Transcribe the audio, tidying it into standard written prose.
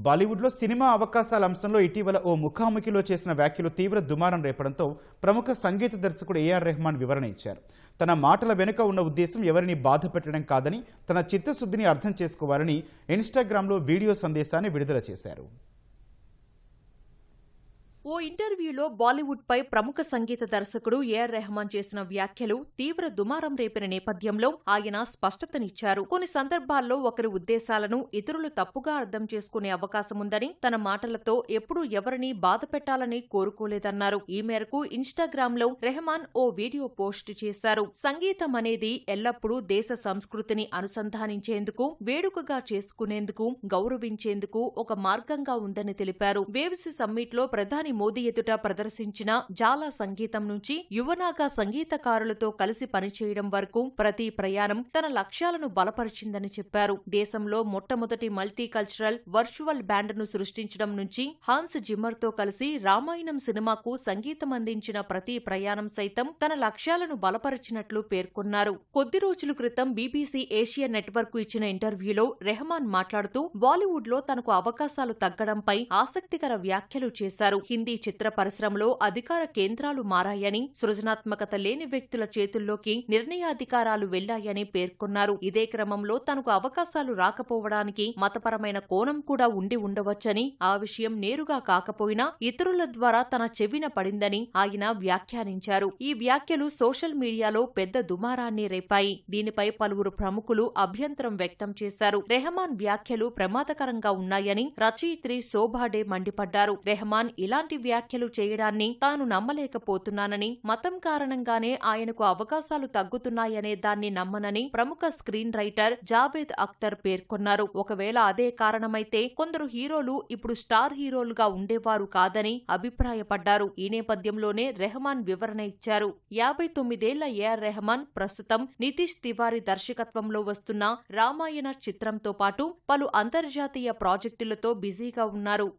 బాలీవుడ్లో సినిమా అవకాశాల అంశంలో ఇటీవల ఓ ముఖాముఖిలో చేసిన వ్యాఖ్యలు తీవ్ర దుమారం రేపడంతో ప్రముఖ సంగీత దర్శకుడు ఏఆర్ రెహమాన్ వివరణ ఇచ్చారు. తన మాటల వెనుక ఉన్న ఉద్దేశం ఎవరిని బాధ పెట్టడం కాదని, తన చిత్తశుద్ధిని అర్థం చేసుకోవాలని ఇన్స్టాగ్రామ్లో వీడియో సందేశాన్ని విడుదల చేశారు. ఓ ఇంటర్వ్యూలో బాలీవుడ్ పై ప్రముఖ సంగీత దర్శకుడు ఏఆర్ రెహమాన్ చేసిన వ్యాఖ్యలు తీవ్ర దుమారం రేపిన నేపథ్యంలో ఆయన స్పష్టతనిచ్చారు. కొన్ని సందర్భాల్లో ఒకరి ఉద్దేశాలను ఇతరులు తప్పుగా అర్థం చేసుకునే అవకాశముందని, తన మాటలతో ఎప్పుడూ ఎవరినీ బాధ పెట్టాలని కోరుకోలేదన్నారు. ఈ మేరకు ఇన్స్టాగ్రామ్ లో రెహమాన్ ఓ వీడియో పోస్ట్ చేశారు. సంగీతం అనేది ఎల్లప్పుడూ దేశ సంస్కృతిని అనుసంధానించేందుకు, వేడుకగా చేసుకునేందుకు, గౌరవించేందుకు ఒక మార్గంగా ఉందని తెలిపారు. వేవ్స్ సమ్మిట్ లో ప్రధాని మోదీ ఎదుట ప్రదర్శించిన జాలా సంగీతం నుంచి యువనాగా సంగీతకారులతో కలిసి పనిచేయడం వరకు ప్రతి ప్రయాణం తన లక్ష్యాలను బలపరిచిందని చెప్పారు. దేశంలో మొట్టమొదటి మల్టీకల్చరల్ వర్చువల్ బ్యాండ్ను సృష్టించడం నుంచి హాన్స్ జిమ్మర్ తో కలిసి రామాయణం సినిమాకు సంగీతం అందించిన ప్రతి ప్రయాణం సైతం తన లక్ష్యాలను బలపరిచినట్లు పేర్కొన్నారు. కొద్ది రోజుల క్రితం బీబీసీ ఏషియా నెట్వర్క్ ఇచ్చిన ఇంటర్వ్యూలో రెహమాన్ మాట్లాడుతూ బాలీవుడ్ లో తనకు అవకాశాలు తగ్గడంపై ఆసక్తికర వ్యాఖ్యలు చేశారు. హిందీ చిత్ర పరిశ్రమలో అధికార కేంద్రాలు మారాయని, సృజనాత్మకత లేని వ్యక్తుల చేతుల్లోకి నిర్ణయాధికారాలు వెళ్లాయని పేర్కొన్నారు. ఇదే క్రమంలో తనకు అవకాశాలు రాకపోవడానికి మతపరమైన కోణం కూడా ఉండి ఉండవచ్చని, ఆ విషయం నేరుగా కాకపోయినా ఇతరుల ద్వారా తన చెవిన పడిందని ఆయన వ్యాఖ్యానించారు. ఈ వ్యాఖ్యలు సోషల్ మీడియాలో పెద్ద దుమారాన్ని రేపాయి. దీనిపై పలువురు ప్రముఖులు అభ్యంతరం వ్యక్తం చేశారు. రెహమాన్ వ్యాఖ్యలు ప్రమాదకరంగా ఉన్నాయని రచయిత్రి శోభాడే మండిపడ్డారు. రెహమాన్ ఇలాంటి వ్యాఖ్యలు చేయడాన్ని తాను నమ్మలేకపోతున్నానని, మతం కారణంగానే ఆయనకు అవకాశాలు తగ్గుతున్నాయనే దాన్ని నమ్మనని ప్రముఖ స్క్రీన్ రైటర్ జావేద్ అఖ్తర్ పేర్కొన్నారు. ఒకవేళ అదే కారణమైతే కొందరు హీరోలు ఇప్పుడు స్టార్ హీరోలుగా ఉండేవారు కాదని అభిప్రాయపడ్డారు. ఈ నేపథ్యంలోనే రెహమాన్ వివరణ ఇచ్చారు. 59 ఏళ్ల ఏఆర్ రెహమాన్ ప్రస్తుతం నితీష్ తివారీ దర్శకత్వంలో వస్తున్న రామాయణ చిత్రంతో పాటు పలు అంతర్జాతీయ ప్రాజెక్టులతో బిజీగా ఉన్నారు.